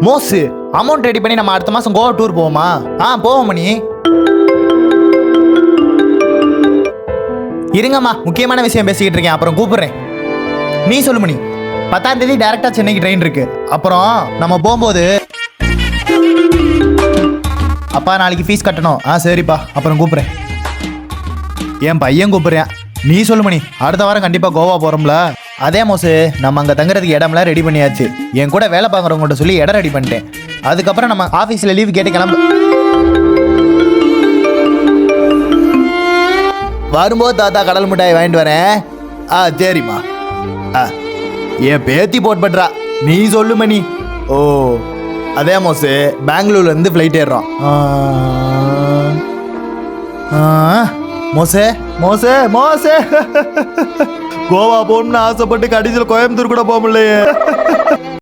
மோசு amount ready பண்ணி நம்ம அடுத்த மாசம் கோவா டூர் போவோமா? போவோம் மணி. இருங்கம்மா, முக்கியமான விஷயம் பேசிக்கிட்டு இருக்கேன், அப்புறம் கூப்பிடுறேன். நீ சொல்லு மணி. 10ஆம் தேதி டைரக்டா சென்னைக்கு ட்ரெயின் இருக்கு. அப்புறம் நம்ம போகும்போது அப்பா நாளைக்கு ஃபீஸ் கட்டணும். சரிப்பா, அப்புறம் கூப்பிடுறேன். என் பையன் கூப்பிடுறேன். நீ சொல்லு மணி. அடுத்த வாரம் கண்டிப்பா கோவா போறோம்ல? அதே மோசு, நம்ம அங்க தங்குறதுக்கு இடம்லாம் ரெடி பண்ணியாச்சு. என் கூட வேலை பார்க்குறவங்கள்ட்ட சொல்லி இடம் ரெடி பண்ணிட்டேன். அதுக்கப்புறம் நம்ம ஆஃபீஸில் லீவ் கேட்டு கிளம்பு. வரும்போது தாத்தா கடல் மிட்டாய் வாங்கிட்டு வரேன். சரிம்மா. என் பேத்தி போட் பண்றா. நீ சொல்லு மணி. ஓ அதே மோசு, பெங்களூர்ல இருந்து ஃப்ளைட் ஏறுறோம். மோசே மோசே மோசே கோவா போகணும்னு ஆசைப்பட்டு கடைசியில் கோயம்புத்தூர் கூட போக முடியலையே.